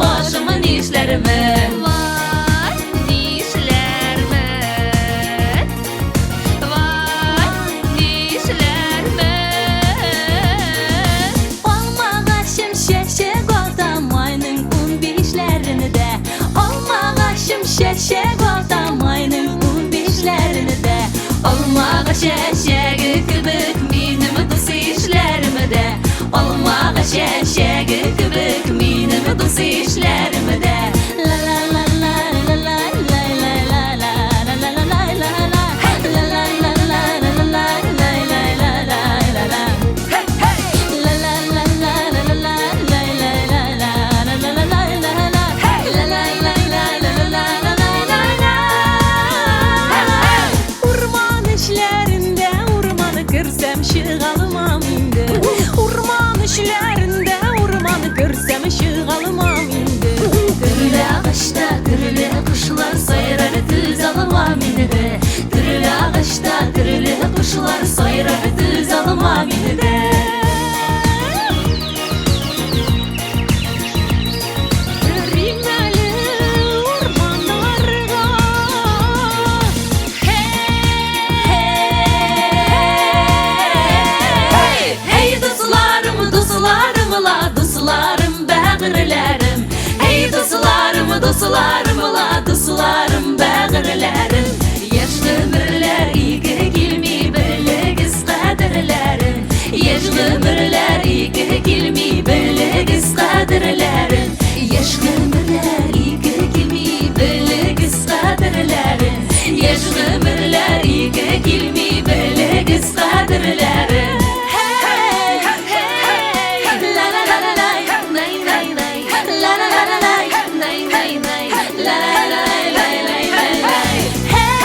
başımı nişlerimi. Vay nişlerimi, vay nişlerimi. Olmağaşım şeşek oldum ayının 15'lerini de. Olmağaşım şeşek oldum ayının 15'lerini de. Olmağa şeşek kübük minimi dus işlerimi de. Olmağa şeşek kübük minimi dus işlerimi de. La la la la la la la la la la la la la la la la. La la la la la la la la la la la la. La la la la la la la la la la la la la la la. La la la la la la la la. Urman işlerinde urmanı görsem şığalmam indi. Urman işlerinde urmanı görsem şığalmam indi. Türlü ağaçta türlü kuşlar sayrar düz almam indi. Türlü ağaçta türlü kuşlar sayrar düz almam indi. Rimeli ormanlarga hey hey dostlarım dostlarım la dostlarım bağırlarım. Hey dostlarım dostlarım la dostlarım bağırlarım. Yaşlı ömürler iyi gelmi bellegiz kaderlerin. Yaşlı ömürler iyi gelmi bellegiz kaderlerin. Yaşlı ömürler iyi gelmi bellegiz kaderlerin. Yaşlı ömürler iyi gelmi bellegiz kaderlerin. Hey hey la la la la la nay nay nay la la la la la nay nay nay la la la la la la. Hey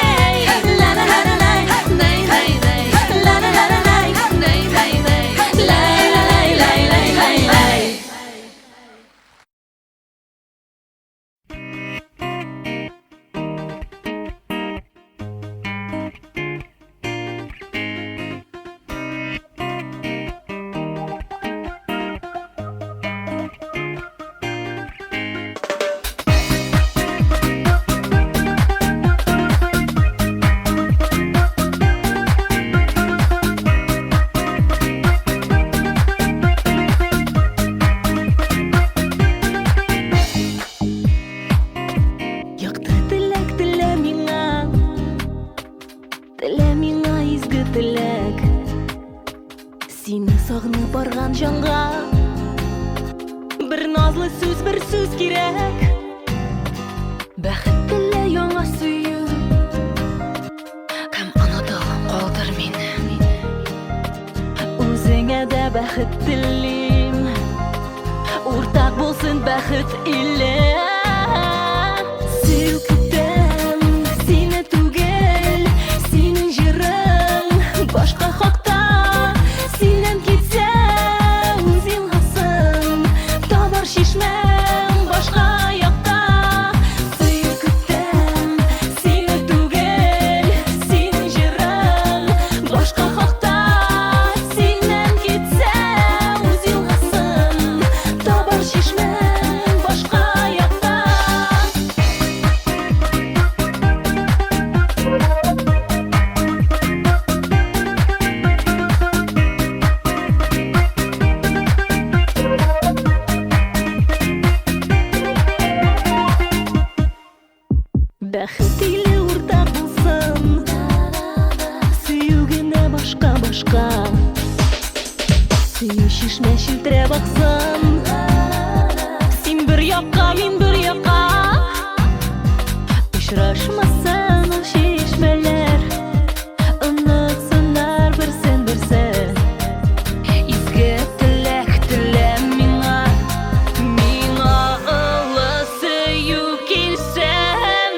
hey la la la la la nay nay nay la la la la la nay nay nay la la la la la la. Yaktı dilek dile ming'a izgi dilek. Seni sog'inib borgan jonga bir nazlı söz bir söz kerak. Бақыт dile yanga suyib һәм онытылып калдыр meni. O'zingga da бақыт dileyim, o'rtaq bo'lsin бақыт ile. Sevgidan seni tugel, sening jiring boshqa haqda. Sendan ketsa o'zing g'asin, tobar shishmam boshqa yoqda. Sevgidan seni tugel, sening jiring boshqa haqda. Sendan ketsa o'zing g'asin, tobar shishmam boshqa yoqda. Бақыт ile o'rtaq bo'lsin, suyugina boshqa. Suyu shishma shiltirab oqsin. Sen bir yoqqa, men bir yoqqa. Uchrashmasin o shishmalar, unutsinlar birsin birsi. Izgi tilak tilab ming'a o'g'li suyuk kelsin.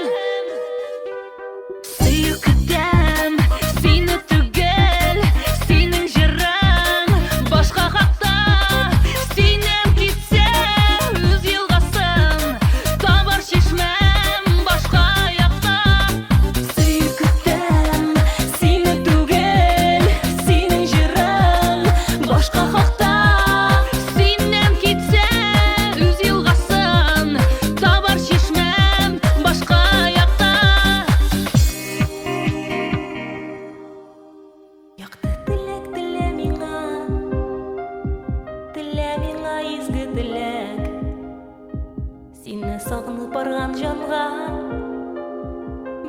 Suyukdam seni tugel, sening jiring boshqa haqda. Sendan ketsa o'z yo'lg'asin, Tanıp bargan janga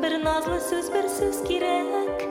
bir nazlı söz bir söz kirek.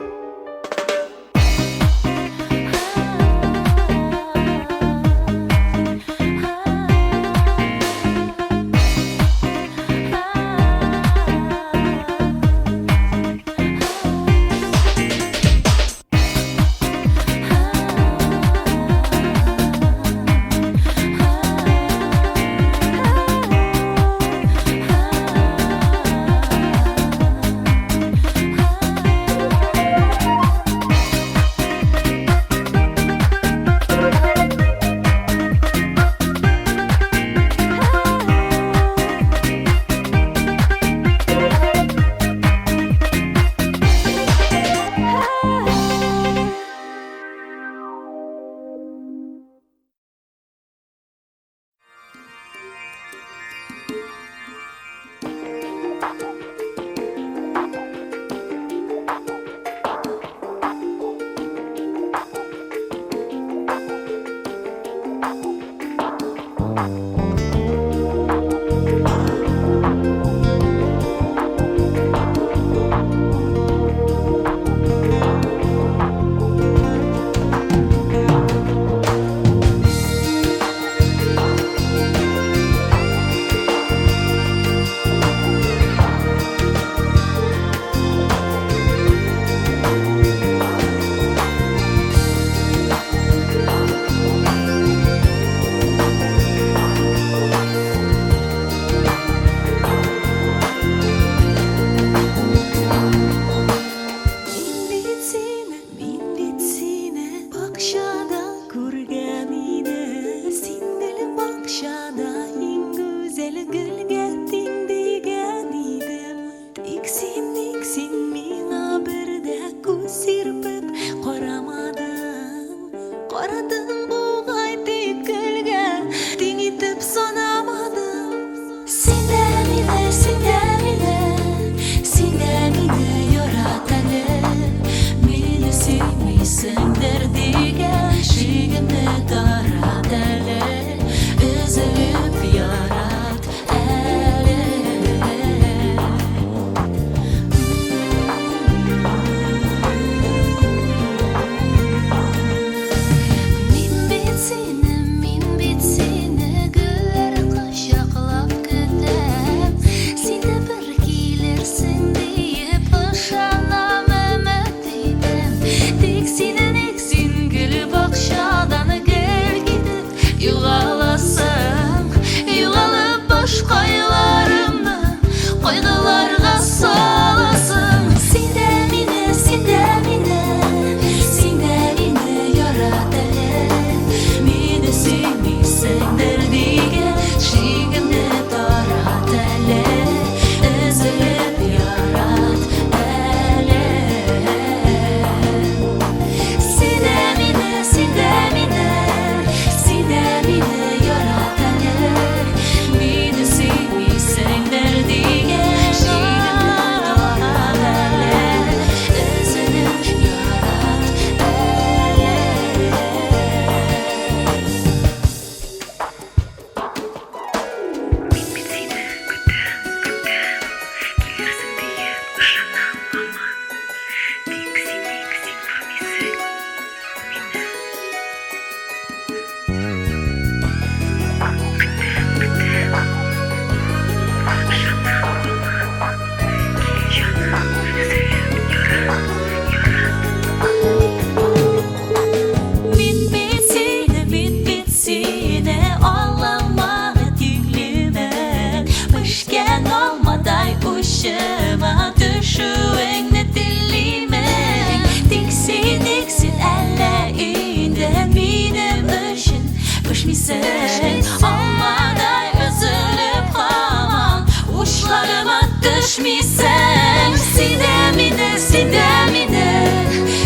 Düşmisen sinemine, sinemine,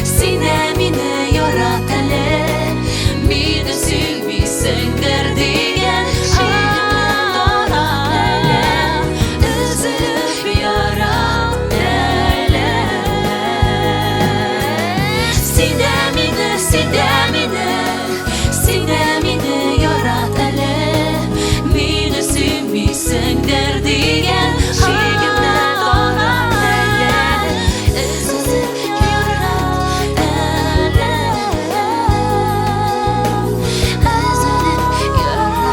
sinemine yaratale. Mini silmisen derdigen şiirine doratale. Üzülüp yaratale. Sinemine, sinemine, sinemine yaratale. Mini silmisen derdigen gel şigimne doğrayan üzülüp yarat elem üzülüp yarat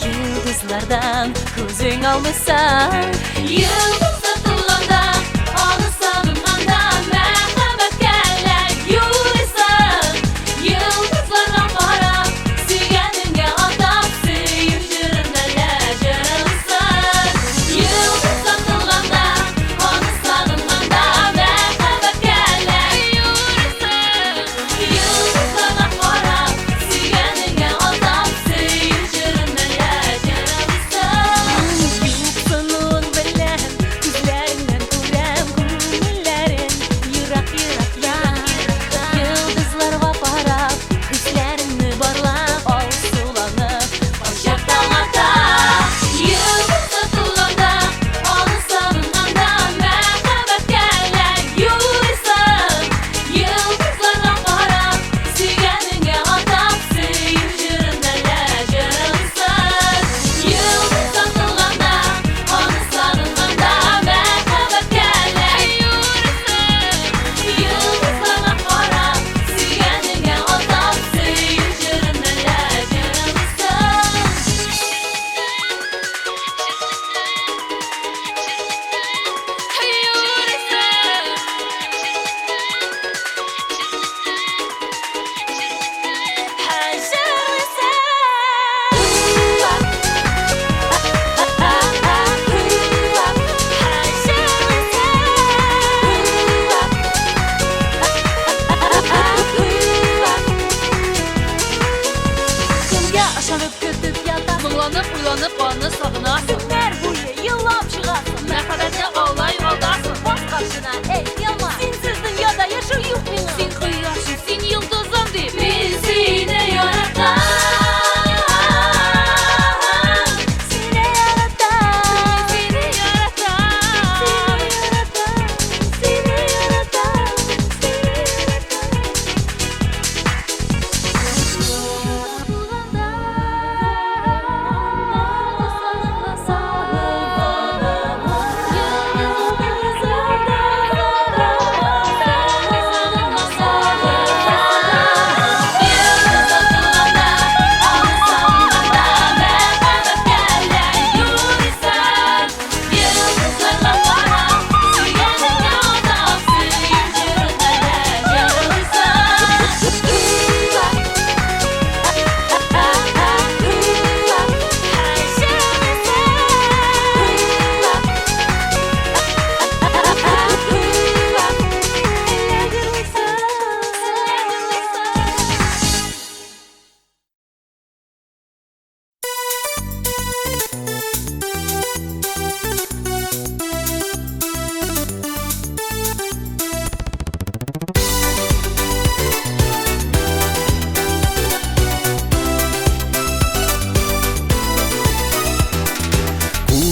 Yıldızlardan kuzun almışsan yıldız satılganda onu sanmanda merhamet geller yürüsen yıldızlardan para sügenine adam suyup jürünlerle jürülsen yıldız satılganda onu sanmanda merhamet geller yürüsen yıldızlardan para sügenine adam suyup jürünlerle Uyanıp onu sağınarsın Günler boyu yıllap çıkarsın merhabetine ağlay aldarsın Bas karşına ey yalma Sensiz dünyada yaşam yok benim Sen kıyasın, sen yıldızım deyip ben seni yaratan Seni yaratan Seni yaratan Seni yaratan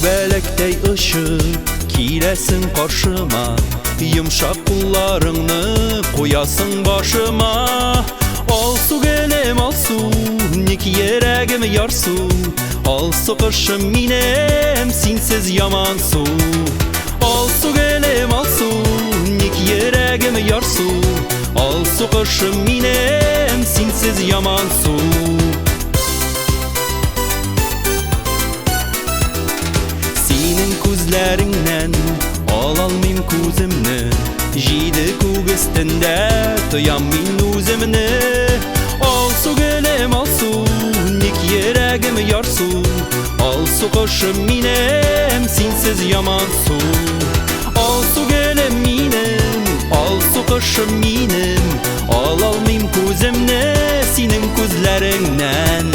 Belekday ışık Киләсең каршыма, йомшак кулларыңны куясың башыма. Алсу гөлем алсу, ник йөрәгем ярсу. Алсу кышым минем, синсез ямансу. Алсу гөлем алсу, ник йөрәгем ярсу. Алсу кышым минем, синсез ямансу. Синең күзләреңнән алалмыйм күземне. Җиде күк өстендә тоям мин үземне. Алсу гөлем алсу, ник йөрәгем ярсу. Алсу кышым минем, синсез ямансу. Алсу гөлем минем, алсу кышым минем. Алалмыйм күземне синең күзләреңнән.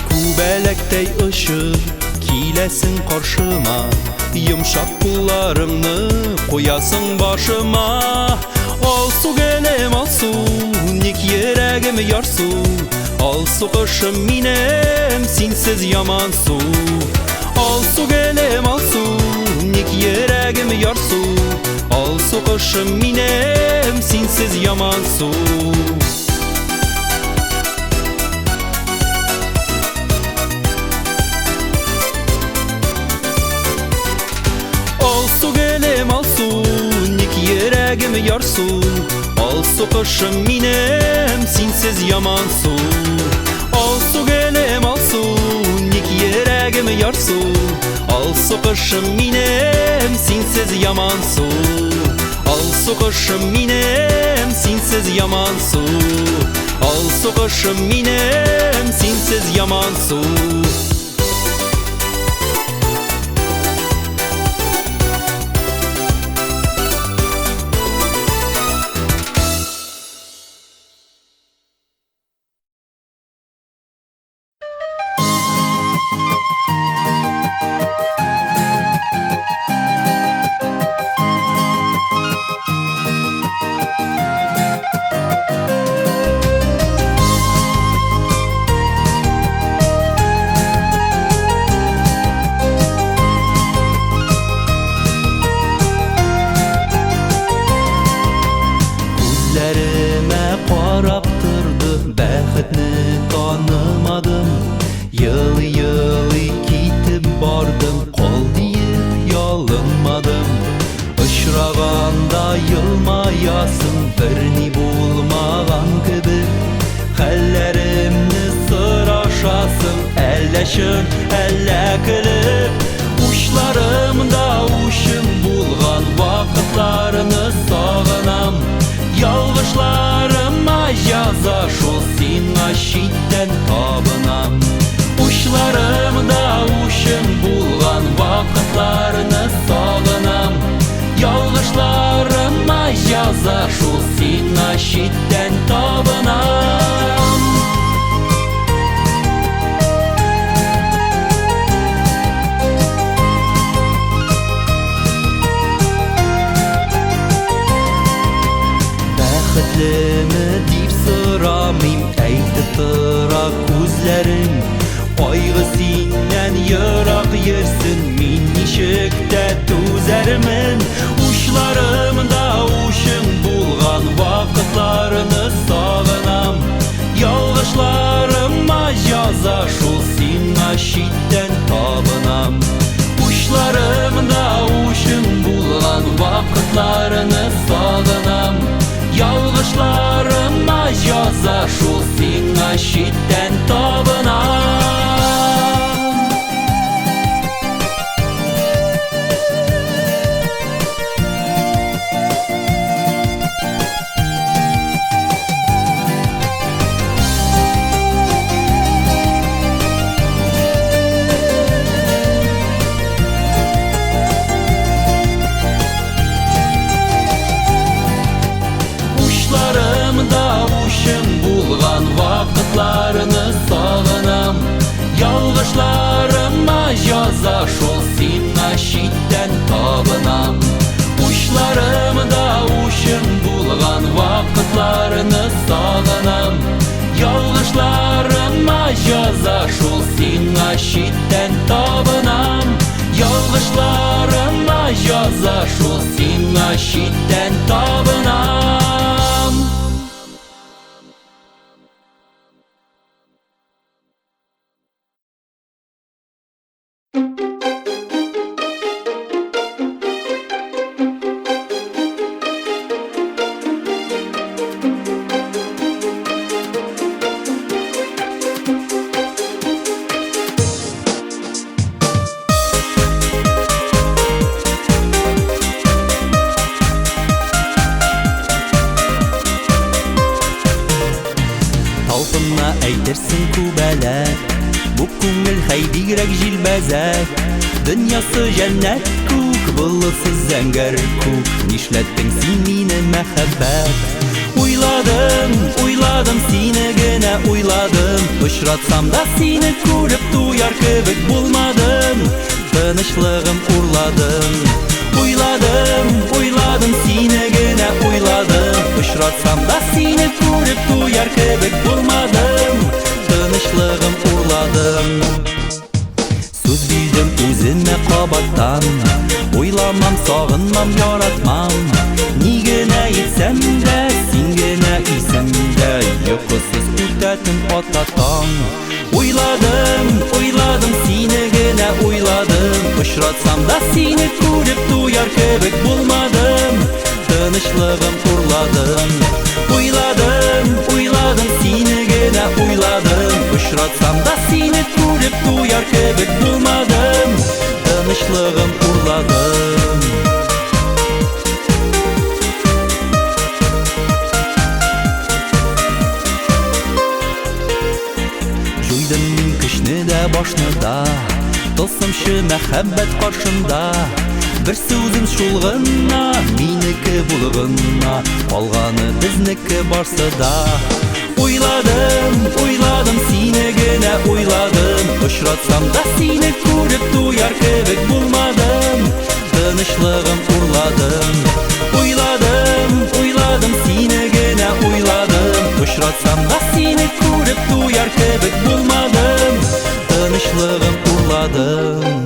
Күбәләктәй очып киләсең каршыма, йомшак кулларыңны куясың башыма. Алсу гөлем алсу, ник йөрәгем ярсу. Алсу кышым минем, синсез ямансу. Алсу гөлем алсу, ник йөрәгем ярсу. Алсу кышым минем, синсез ямансу. Алсу гөлем алсу, ник йөрәгем ярсу. Алсу кышым минем, синсез ямансу. Алсу гөлем алсу, ник йөрәгем ярсу. Алсу кышым минем, синсез ямансу. Алсу кышым минем, синсез ямансу. Алсу кышым минем, синсез ямансу. Күзләремә карап торды, бәхетне танымадым. Елый-елый китеп бардым, кал диеп ялынмадым. Очраганда елмаясың, берни булмаган кебек. Хәлләремне сорашасың, әллә чын, әллә көлеп. Учларымда ушым булган вакытларны сагынам. Ялгышларыма яза шул, сиңа читтән табынам. Учларымда ушым булган вакытларны сагынам. Ялгышларыма яза шул, сиңа читтән табынам. Бәхетлеме дип сорамыйм, әйтеп тора күзләрең. Кайгы синнән ерак йөрсен, мин ничек тә түзәрмен. Учларымда ушың булган вакытларны сагынам. Ялгышларыма яза шул, сиңа читтән табынам. Учларымда ушың булган вакытларны сагынам. Ялгышларыма яза шул, сиңа читтән табынам. Учларымда ушың булган вакытларны сагынам. Ялгышларыма яза шул, сиңа читтән табынам. Учларымда ушың булган вакытларны сагынам. яза шул сиңа читтән табынам. Ялгышларыма яза шул сиңа читтән табынам. Талпынна әйтерсең күбәләк, бу күңел хәйбигрәк җилбәзәк. Дөньясы җәннәт күк, болысы зәңгәр күк. Нишләттең син мине мәхәббәт? Уйладым сине генә уйладым. Очратсам да сине күреп туяр кебек булмадым. Тынычлыгым урладым. Уйладым сине генә уйладым. Очратсам да сине күреп туяр кебек булмадым. Тынычлыгым урладым. Сүз бирдем үземә кабаттан, уйламам, сагынмам, яратмам. Ни генә итсәм дә, син генә исемдә, йокысыз үтәтем ата-таң. Уйладым сине генә уйладым. Очратсам да сине күреп туяр кебек булмадым. Тынычлыгым урладым. Уйладым сине генә уйладым. Очратсам да сине күреп туяр кебек булмадым. Тынычлыгым урладым. Җуйдым мин көчне дә башны да, тылсымчы мәхәббәт каршында. Бер сүзем шул гына, минеке булгынна, калганы безнеке барсы да. Уйладым сине генә уйладым. Очратсам да сине күреп туяр кебек булмадым. Тынычлыгым урладым. Уйладым сине генә уйладым. Очратсам да сине күреп туяр кебек булмадым. Тынычлыгым урладым.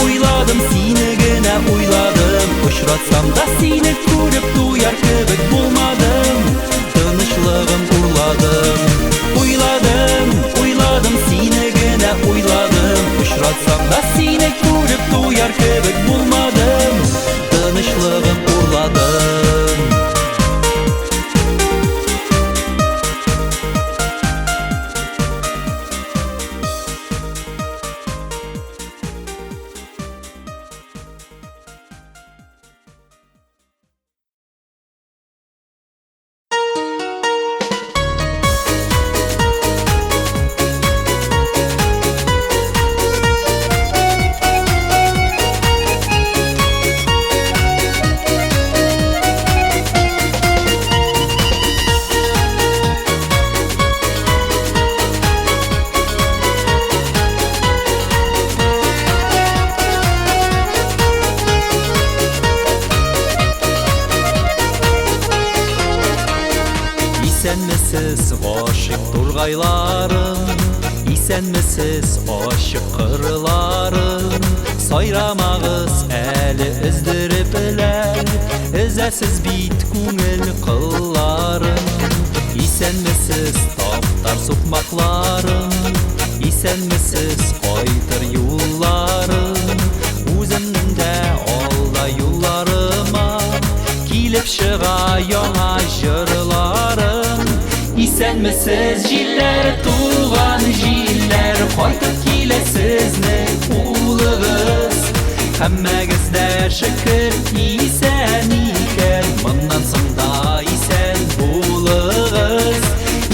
Уйладым сине генә уйладым. Очратсам да сине күреп туяр кебек булмадым. Тынычлыгым урладым. Уйладым сине генә уйладым. Очратсам да сине күреп туяр кебек булмадым. Тынычлыгым урладым. Исәнмесез гашык тургайларым, исәнмесез ашык кырларым. Сайрамагыз әле өздерепеләр, өзәсез бит күңел кылларым. Исәнмесез таптар сукмакларым, исәнмесез кайтыр юлларым. Үземнең дә алда юлларыма килеп чыга яңа җырларым. Исәнмесез җилләр, туган җилләр, кайтып киләсезне улыгыз. Һәммәгез дә шөкер исән икән, моннан соң да исән булыгыз.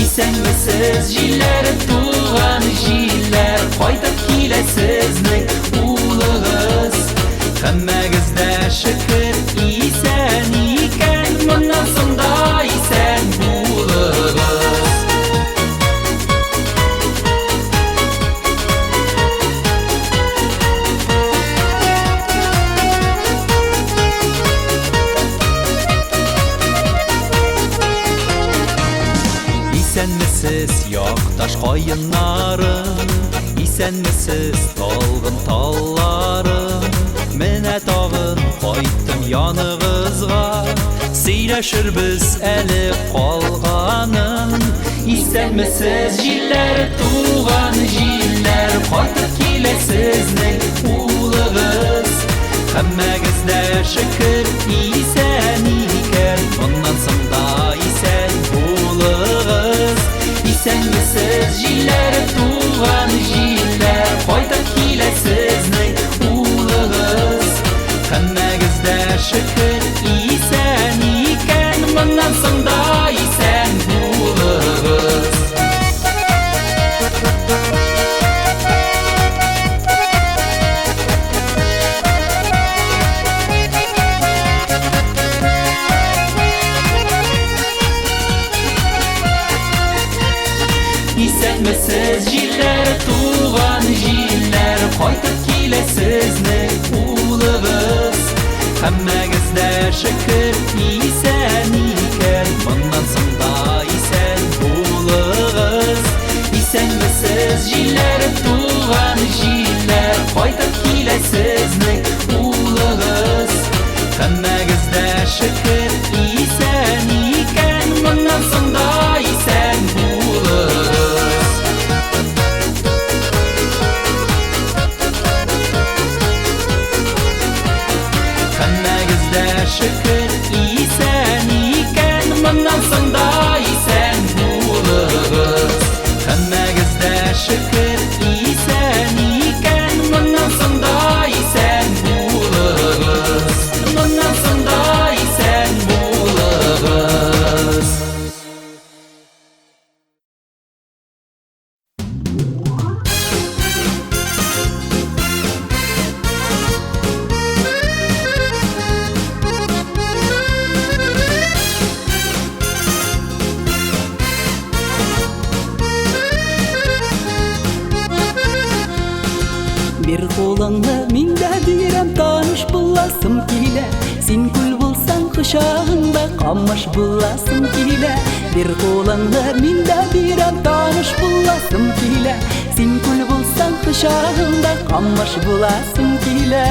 Исәнмесез җилләр, туган җилләр, кайтып киләсезне улыгыз. Һәммәгез дә шөкер исән икән, моннан соң да исән булыгыз. Исәнмесез, якташ каеннарым, исәнмесез, талгын талларым. Менә тагын кайттым яныгызга, сөйләшербез әле калганын. Исәнмесез, җилләр, туган җилләр, кайтып киләсезнең улыгыз. Һәммәгез дә шөкер исән икән, моннан соң да исән булыгыз. Исәнмесез, җилләр, туган җилләр, кайтып киләсезнең улыгыз. Һәммәгез дә шөкер исән икән, моннан соң да исән булыгыз. Исәнмесез, җилләр, туган җилләр, кайтып киләсезнең улыгыз. Һәммәгез дә шөкер исән икән, моннан соң да исән булыгыз. Исәнмесез, җилләр, туган җилләр, кайтып киләсезнең улыгыз. Һәммәгез дә шөкер исән икән, моннан соң да исән булыгыз. Һәммәгез дә шөкер исән икән, моннан соң да исән булыгыз. Һәммәгез дә шөкер исән икән, моннан соң да исән булыгыз. Моннан соң да исән булыгыз. Bir қолыңны мин дә бирәм, таныш буласым килә. Син күл булсаң кочагыңда, камыш буласым килә. Bir қолыңны мин дә бирәм, таныш буласым килә. Син күл булсаң кочагыңда, камыш буласым килә.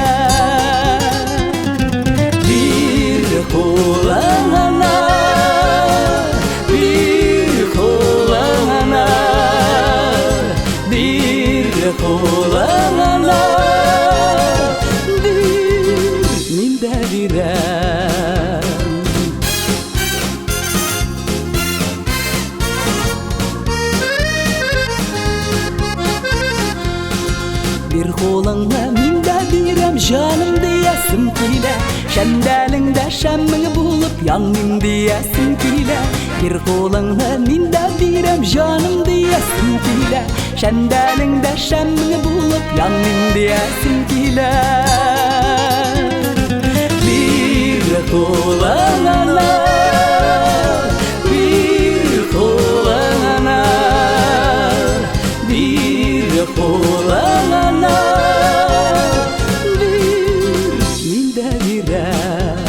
Bir қолыңна, bir қолыңна, bir қолыңна, мин дә бирәм. Bir қолыңны мин дә бирәм, җаным диясем килә. Шәмдәлеңдә шәммең булып яным диясем килә. Bir қолыңны мин дә бирәм, җаным диясем килә. Шәмдәлеңдә шәммең булып яным диясем килә. Bir қолыңна, bir қолыңна, bir қолыңна, мин дә бирәм.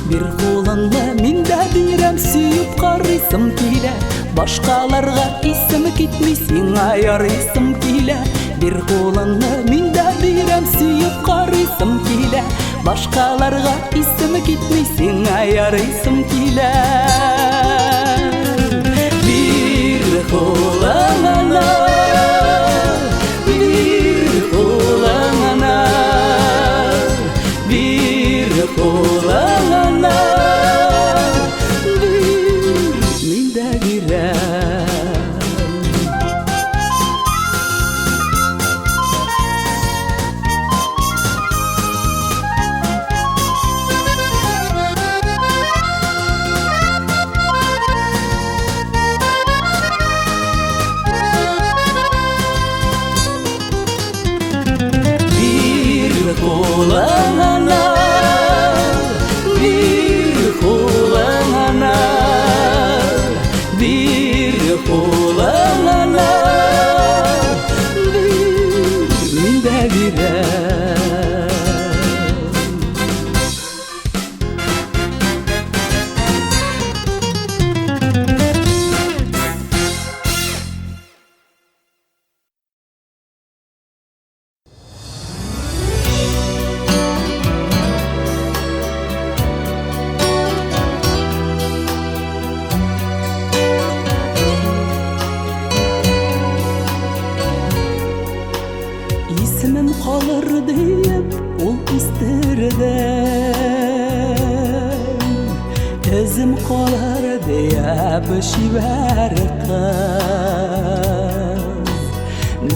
Bir қолыңны мин дә бирәм, сөеп карыйсым килә. Башкаларга исем китми, сиңа ярыйсым килә. Bir қолыңны мин дә бирәм, сөеп карыйсым килә. Башкаларга исем китми, сиңа ярыйсым килә. Bir қолыңна, bir қолыңна, bir қолыңна, мин дә бирәм. қалыр деп ол істердім ізім қалар деп шибәр қыз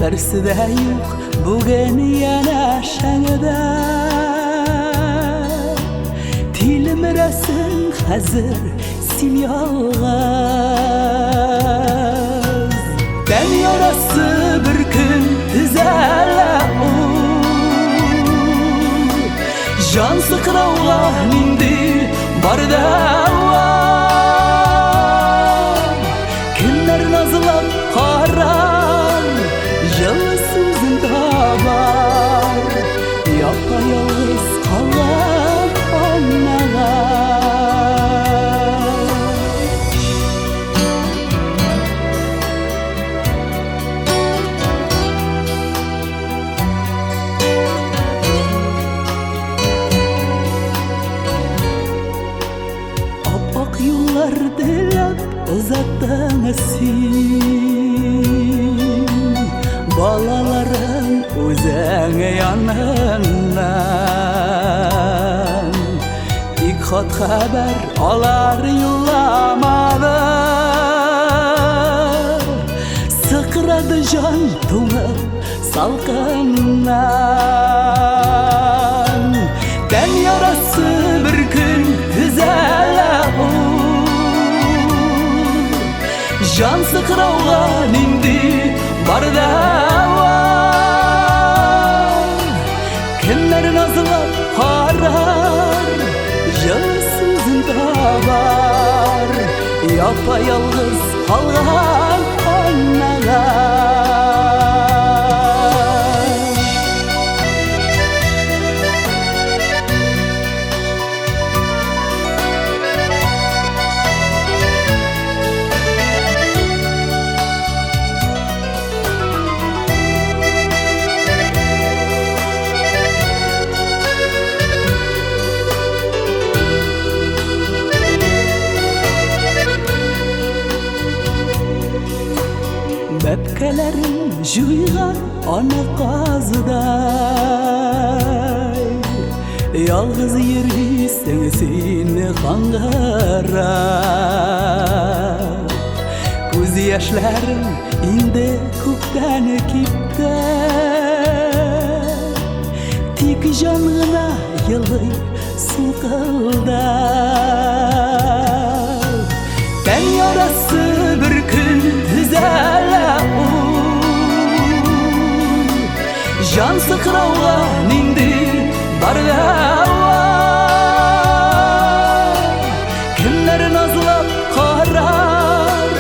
бірсі де жоқ бүгін яна шаңыда тіліміресің қазір сен ялғыз тән ярасы бір күн түзәлі жан сықырауға менде бар дауа кімдер назылап қарам жылы сөзін табар япа-ялғыз қалған анаға ұзаттың сен балаларың өзің яныңнан тек хат хабар алар юламады сықырады жан тұнып салқыннан тән ярасы бір күн түзәлі жан сықырауға менде бар дауа кімдер назылап қарар жылы сөзін табар япа-ялғыз қалған анаға бәпкәләрін жуйған ана қазыдай ялғыз ересің сені қаңғырап көз яшьләрің инде күптән кипті тик жан ғына елый сылқылдап тән ярасы бір күн түзәлі жан сықырауға менде бар дауа кімдер назылап қарар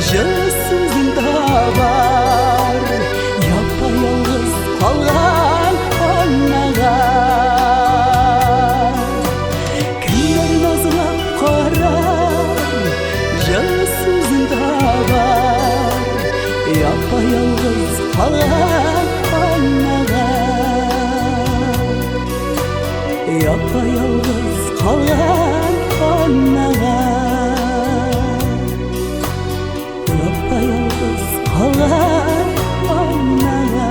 жылы сөзін табар япа-ялғыз қалған анаға кімдер назылап қарар жылы сөзін табар япа-ялғыз қалған япа-ялғыз қалған анаға япа-ялғыз қалған анаға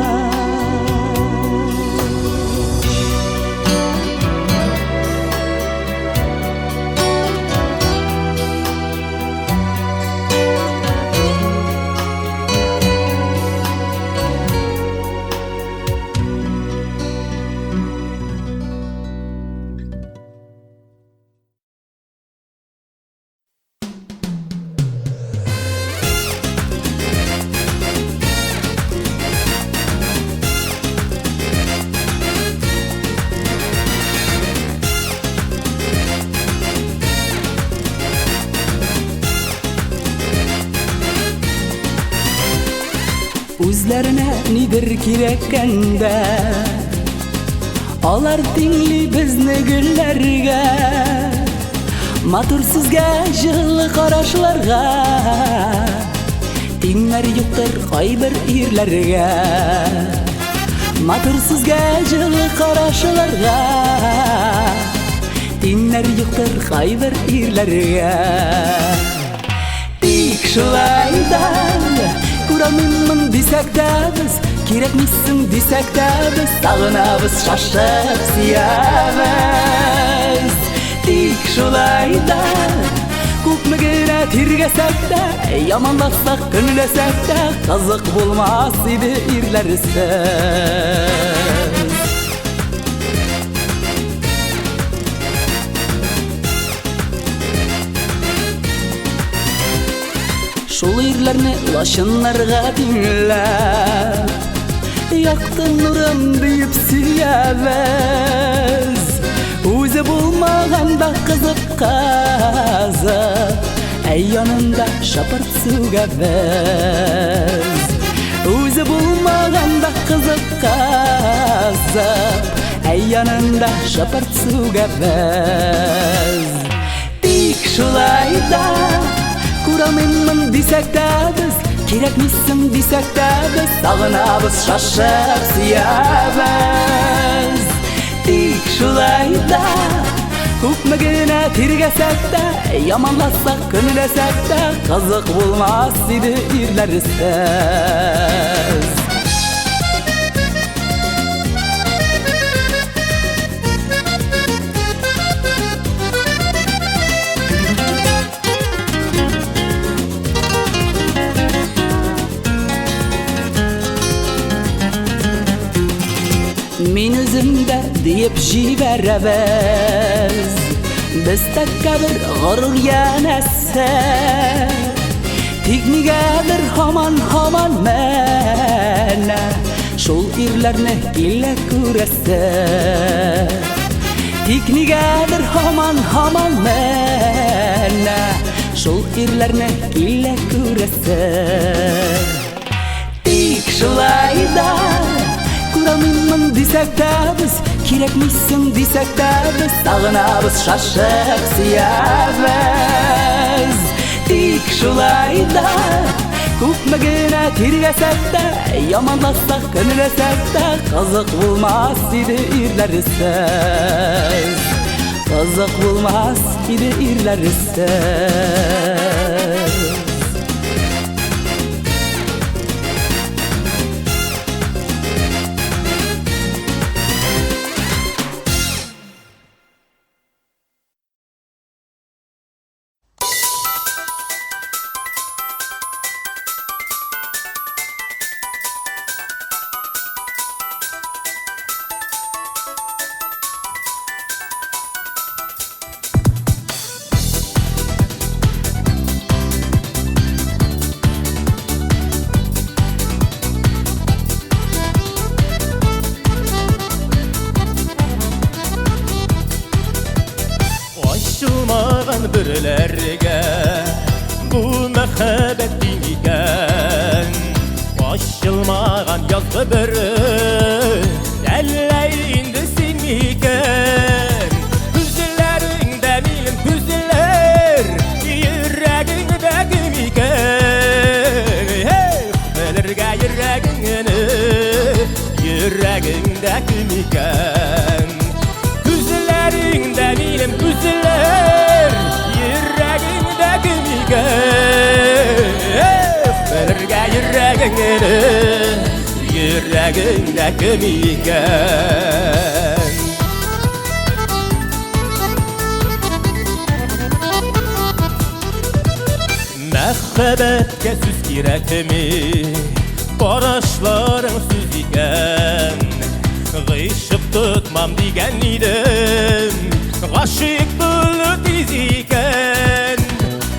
Үзләренә нидер кирәккәндә алар тиңли безне гөлләргә матур сүзгә җылы карашларга тиңнәр юктыр кайбер ирләргә матур сүзгә җылы карашларга тиңнәр юктыр кайбер ирләргә тик шулай да күрәммен дисәк тә без Kerekmişsin desek de biz sağınabız şaşıp siyabız. Tik şulayda Көпмігіне тергесек де, ямандатсақ күнлесек де, қызық болмас еді ерлерсіз. Шул ерлерні лашынларға теңләп, яқты нұрым дейіп сүйәбіз. Өзі болмағанда қызып қазып, әй янында шапыртсуға біз. Өзі болмағанда қызып қазып, әй янында шапыртсуға біз. Тик шулайда көременмін десек те біз, керекмейсің десек те біз, сағынабыз шашып сүйәбіз. Тик шулайда көпмігіне тергесек те, яманлассақ күнлесек те, қызық болмас еді ерлерсіз. Мен өзімді deyip жіберебіз, біз тәкке бір ғұрыр янәсі, тек негәдір хаман мәні, шул ерлерні келі көресі. Тек негәдір хаман мәні, шул ерлерні келі көресі. Тек шулайда көременмін десек те біз, керекмейсің десек те біз, сағынабыз шашып сүйәбіз. Тек шулайда көпмігіне тергесек те, яманлассақ күнлесек те, қызық болмас еді ерлерсіз. Қызық болмас еді ерлерсіз. Бірілерге бұл мәхәббәт деймеген, ашылмаған язғы бірі әлләй инде сен мекен. Күзлеріңдә милім күзлер, йөрәгіңдә кем икән. Белергә йөрәгіңдә кем икән. Күзлеріңдә милім күзлер, йөрәгіңдә кем икән. Белергә йөрәгіңдә кем икән. Мәхәббәткә сүз кирәкме, карашларың сүз икән. Гыйшык тотмам дигән идем, гашыйк булу тиз икән.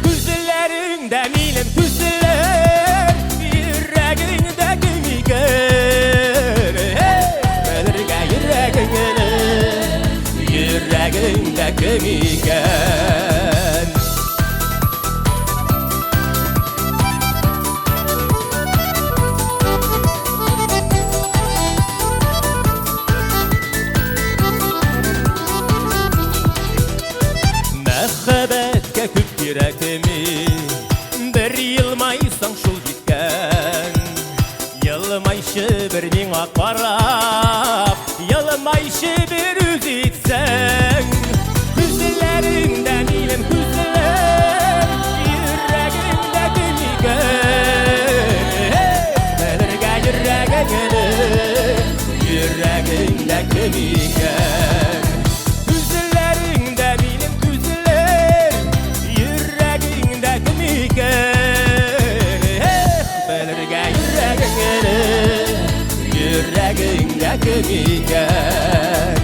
Күзләреңдә милем күзләр, йөрәгеңдә кем икән. Белергә йөрәгеңдә кем икән. Мәхәббәткә күп кирәкме, бер елмайсаң шул җиткән. Елмайчы бер миңа карап, елмайчы бер үз итсәң. Күзләреңдә милем күзләр, йөрәгеңдә кем икән. Белергә kim eken Üzüllerinde benim üzüller Yüreğinde kim eken Belirge yüreğini Yüreğinde kim eken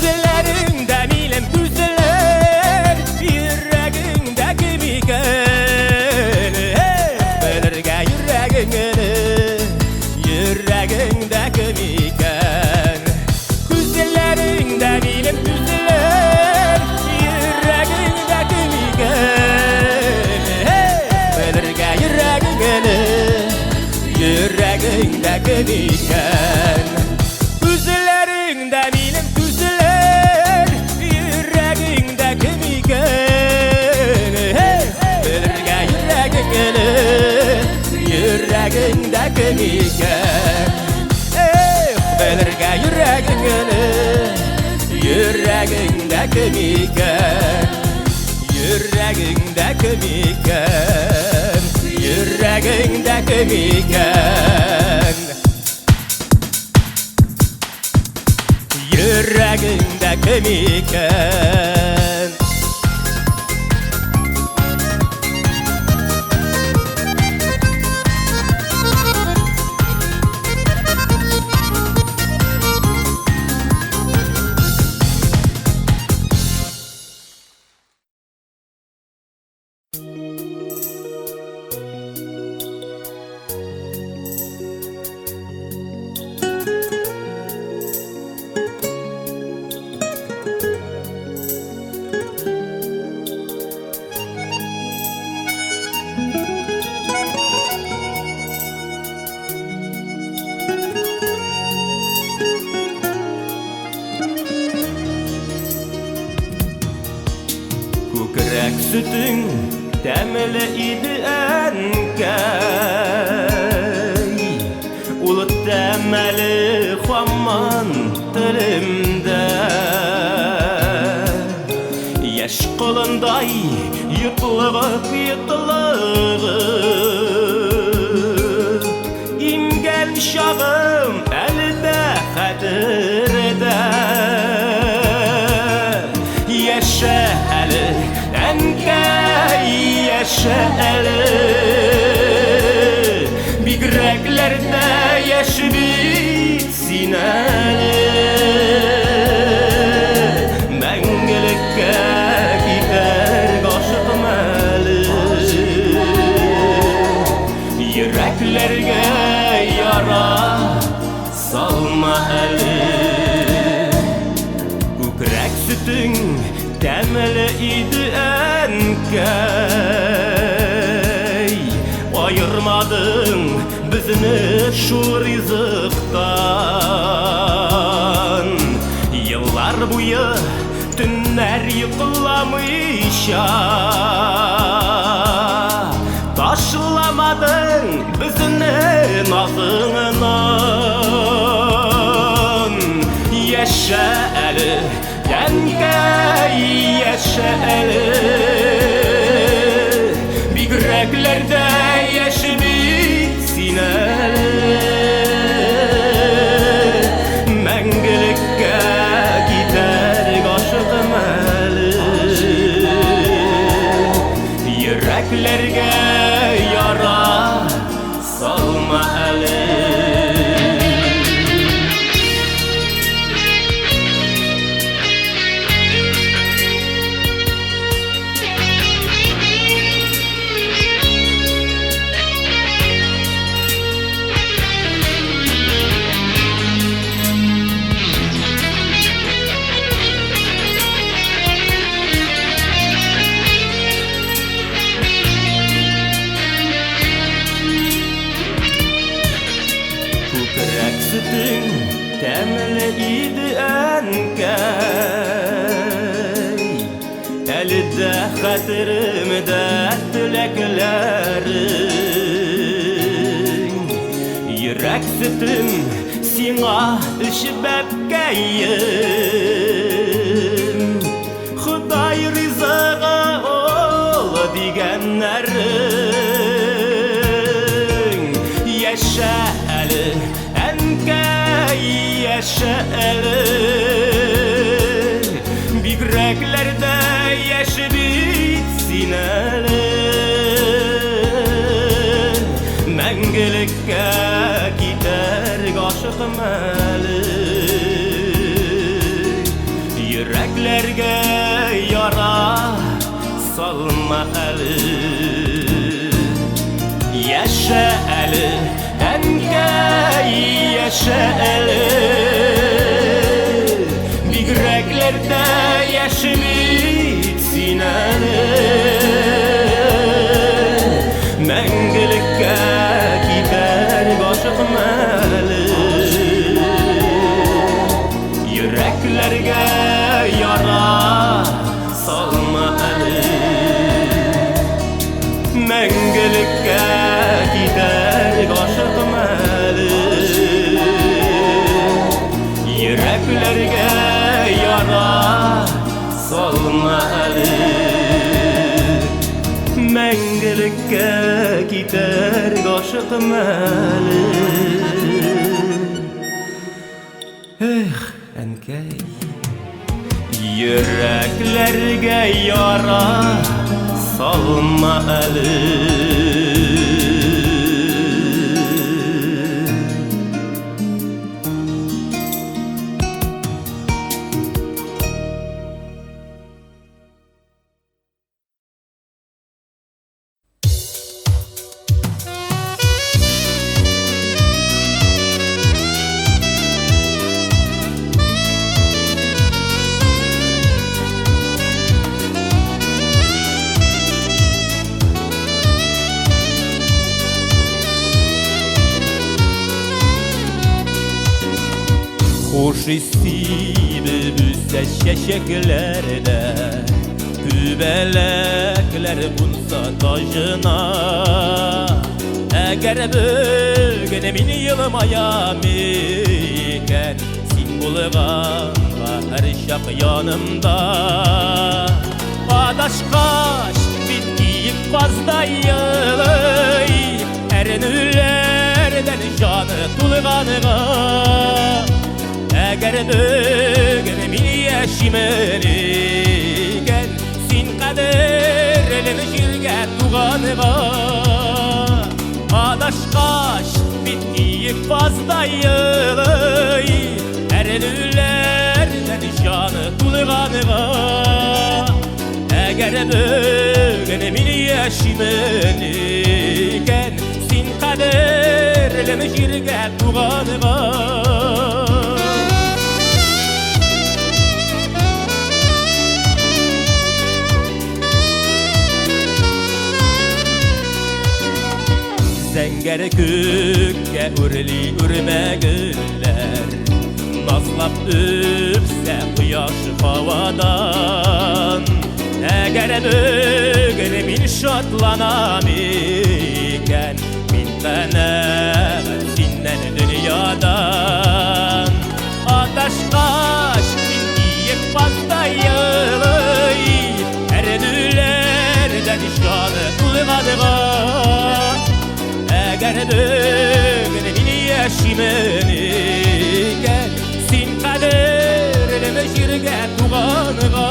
Güzellerinden ilim güzeller Yüreğinde kim eken Belirge yüreğini Yüreğinde kim eken Güzellerinden ilim güzeller Yüreğinde kim eken Belirge yüreğini Yüreğinde kim eken Güzellerinden ilim güzeller Yüreğinde kim eken Belirge yüreğini Yüreğinde kim eken Belirge yüreğini Yüreğinde kim eken Yüreğinde kim eken Yüreğinde kim eken Yüreğinde kim eken Көкірек сүтің тәмілі иді әнкәй Улы тәмәлі қаман тілімді Яш қолындай йытлығып Имген шағым әлі дә қадірді Yaşa әлі әнкәй yaşa әлі Бигрәкләрдә яш бит син әлі Мәңгелеккә китәр гашыгым әлі Йөрәкләргә яра салма әлі Күкрәк sütің тәмілі иді әнкәй Айырмадың бізіні шул ризықтан Йыллар буйы түннәр йықыламыйша Ташламадың бізіні назыңынан Яша әлі әнкәй яша әлі Бигрәкләрдә яш бит син әлі Мәңгелеккә китәр гашыгым әлі Йөрәкләргә яра салма әлі Sütün tәмілі иді әнкәй Әлі дә хәтерімдә тіләкләрің Йөрәк сөтім сиңа ішіп әпкәйім яшә әле бигрәкләрдә яши бит син әле мәңгелеккә китәр гашыйкым әле йөрәкләргә яра салма әле яшә әле әнкәй яшә әле бигрәкләрдә яши бит син әле мәңгелеккә китәр гашыйкым әле йөрәкләргә яра салма әле мәңгелеккә китәр гашыйкым әле йөрәкләргә яра салма әле мәңгелеккә китәр гашыйкым әле эх әнкәй йөрәкләргә яра салма әле Хуш исиме бүсә чәчәкләрдә күбәләкләр булса тажына әгәр бүген мин елмаям икән син булганга һәр чак янымда адашкач бит киеп баздайый әрнүләрдән җаны тулганга әгәр бүген мин яшимен икән син кадерлем җиргә туганга адашкач бит киеп баздайый әрнүләрдән җаны тулганга әгәр бүген мин яшимен икән син кадерлем җиргә туганга Зәңгәр күккә үрли үрмәгүлләр назлап үпсә кояш һавадан әгәр бүген мин шатланам икән мин канәгать синнән дөньядан адашкач мин киеп баздайый әрнүләрдән җаны тулганга әгәр бүген мин яшимен икән син кадерлем җиргә туганга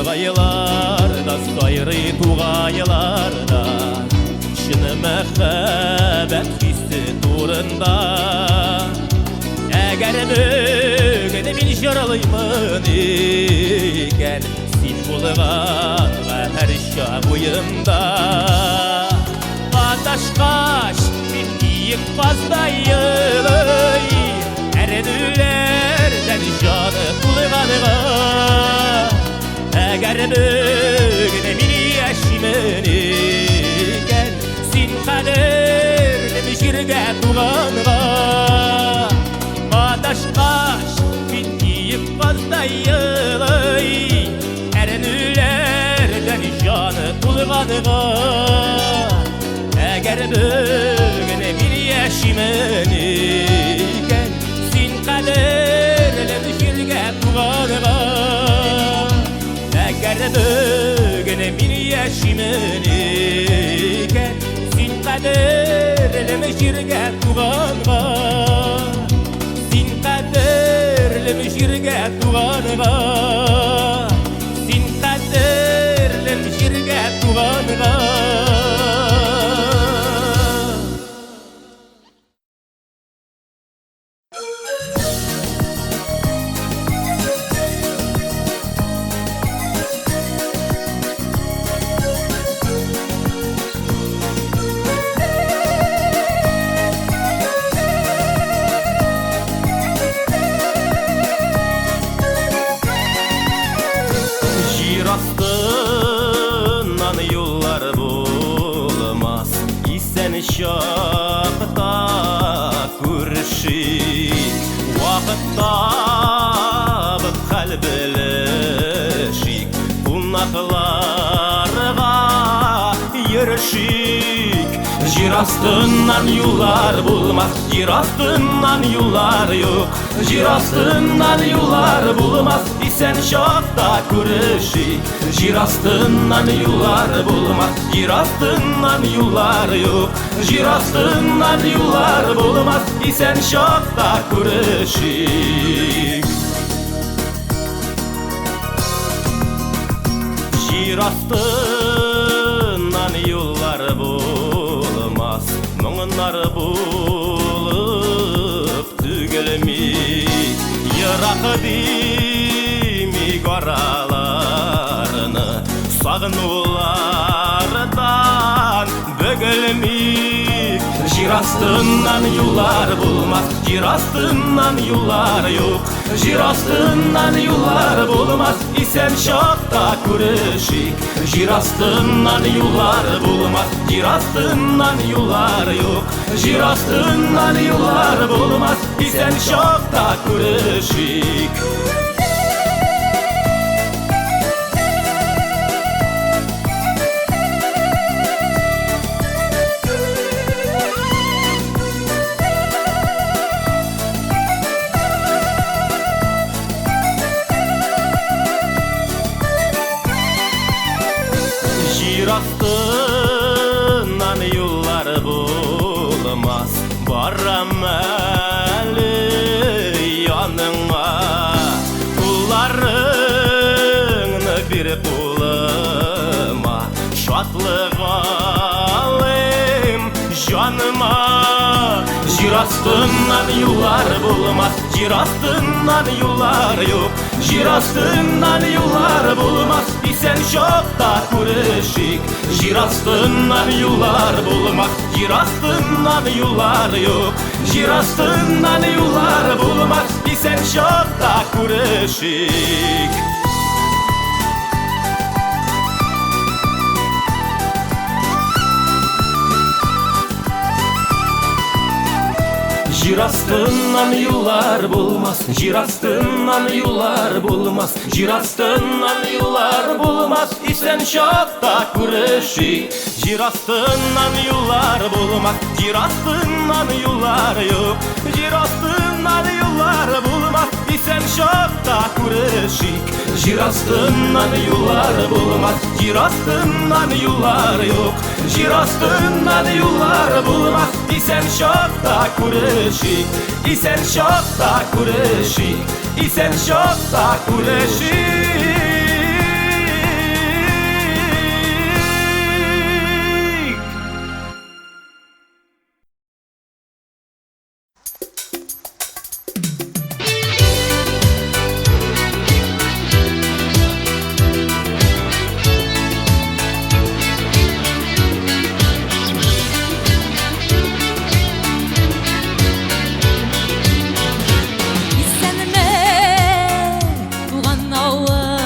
Тургайларда сайрый тугайларда шыны мәхәббәт хисе турында әгәр бүген мин җырлыймын икән син булганга һәр чак уемда адашкач мин киеп баздайый әрнүләрдән җаны тулганга әгәр бүген мин яшимен икән син кадерлем җиргә туганга адашкач мин киеп баздайый әрнүләрдән җаны тулганга bugüne bir yaşımın iken Sin kaderle düşürge tuğanıma Eğer bugüne bir yaşımın iken Sin kaderle düşürge tuğanıma Sin kaderle düşürge tuğanıma Sin kaderle düşürge tuğanıma Astından yollar bulmaz isen şakta kurşik Vakıtta bu kalbeleşik Kunaklarga yürüşik Jir astından yollar bulmaz Jir astından yollar yok Jir astından yollar bulmaz isen şakta kurşik Jir astından yollar bulmaz Jir astından yollar yok Jir astından yollar bulmaz isen şakta kurşik Jir astından yollar bulmaz Muğunlar bulup tügelmik Yırak dimik aralarını Sağınulardan bögelmik Jir astından yollar bulmaz Jir astından yollar yok Jir astından yollar bulmaz isen şakta kurşik Jir astından yollar bulmaz Jir astından yollar yok Jir astından yollar bulmaz isen şakta kurşik Jir astından yollar bulmaz Barram eli yanıma Kullarını bir kuluma Şatlık alayım canıma Jir astından yollar bulmaz Jir astından yollar yok Jir astından yollar bulmaz isen şakta kurşik Jir astından yollar bulmaz Jir astından yollar yok Jir astından yollar bulmaz isen şakta kurşik Jir astından yollar bulmaz Jir astından yollar bulmaz Jir astından yollar bulmaz isen şakta kurşik Jir astından yollar bulmaz Jir astından yollar yok Jir astından yollar bulmaz isen şakta kurşik Jir astından yollar bulmaz Jir astından yollar yok Jir astından yollar bulmaz isen şakta kurşik isen şakta kurşik isen şakta kurşik Sen tuğan ağa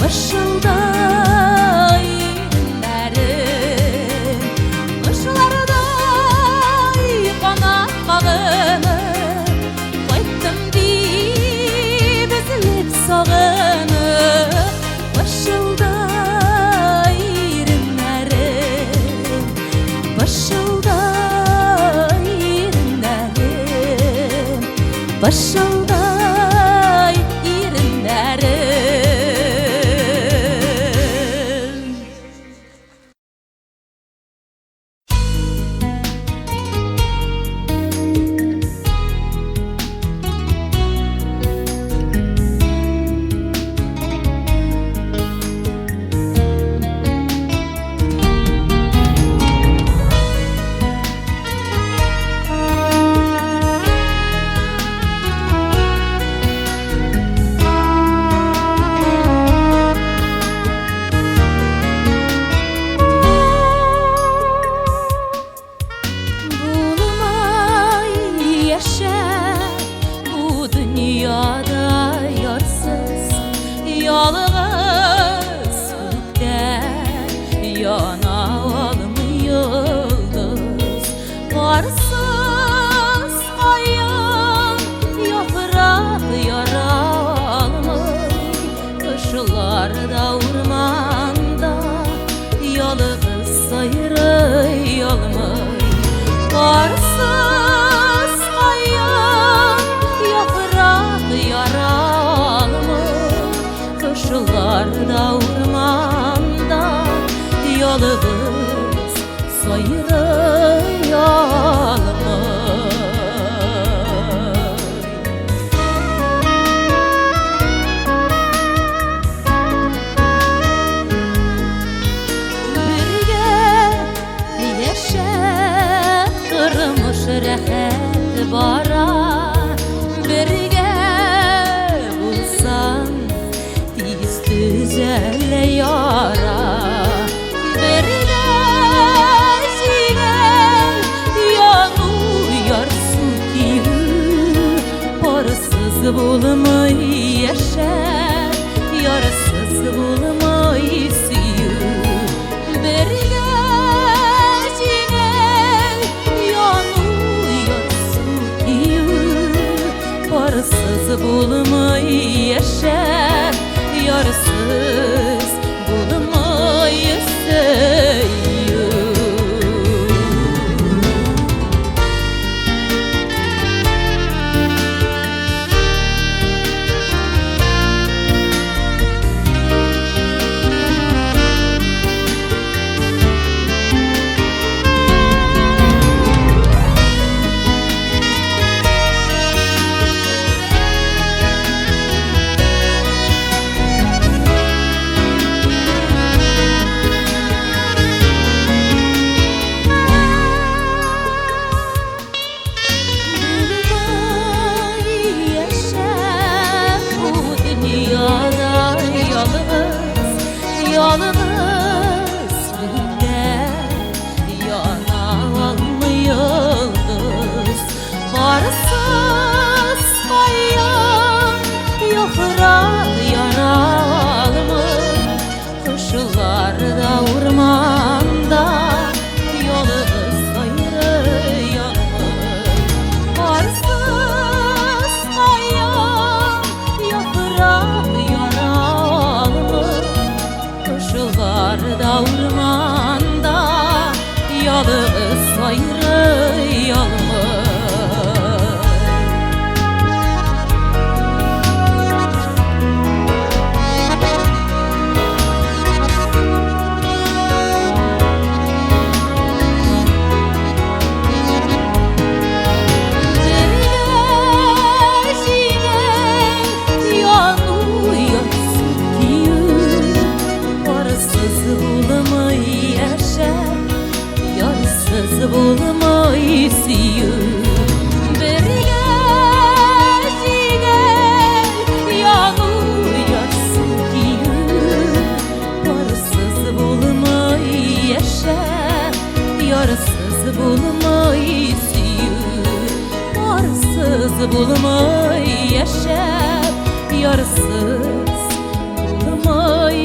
Işılday yerimlerim, Işlarday kanat bağınıp, Qaytdım deyip üzülüp sağınıp. Işılday yerimlerim, Işılday yerimlerim, Işılday yerimlerim. Bulmay yaşa bu dünyada yarsız, yalnız gökte yana almıyoruz. Varsız kayan yaprak yaralmay, Kışlarda ormanda yalnız sayrayalmay. Varsız kayan yaprak yaralmay, Kışlarda ormanda yalnız sayrayalmay. Birge yaşa kırmış rehet bara, Birge bulsan tiz düzele yara. Birge siler yanu yarsın kiyu, Parsız bulmay yaşa, yarsız bulmay siyu. Birge siler yanu yarsın kiyu, Parsız bulmay yaşa, yarsız bulmay siyu. Yalnız birlikte yana almıyoruz. Varsız kayan yaprak yaralmay, Kışlarda ormanda yalnız sayrayalmay. Varsız kayan yaprak yaralmay, Kışlarda ormanda yalnız sayrayalmay. Bulmay siyu. Birge siler yanu yarsın kiyu, Parsız bulmay yaşa, yarsız bulmay siyu. Parsız bulmay yaşa, yarsız bulmay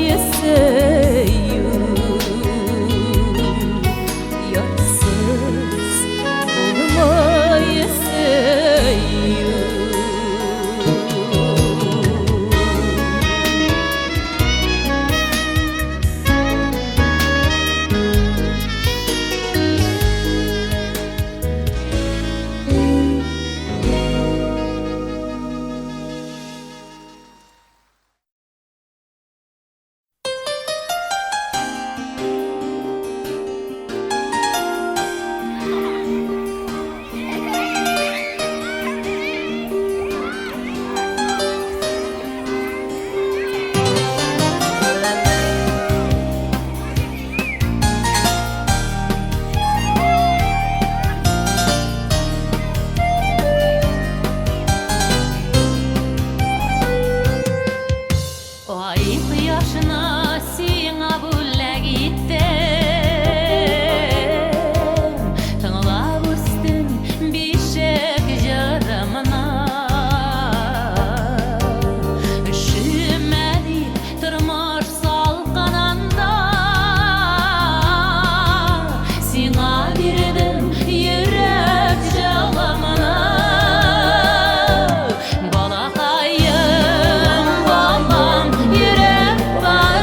Ай кояшына сиңа бүләк иттем, тыңлап үстем бишек җырымны. Üşümәди тормыш салкынында, сиңа бирдем йөрәк җылымны. Балакаем, балам, йөрәк бар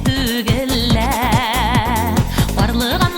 түгелләр барлыгын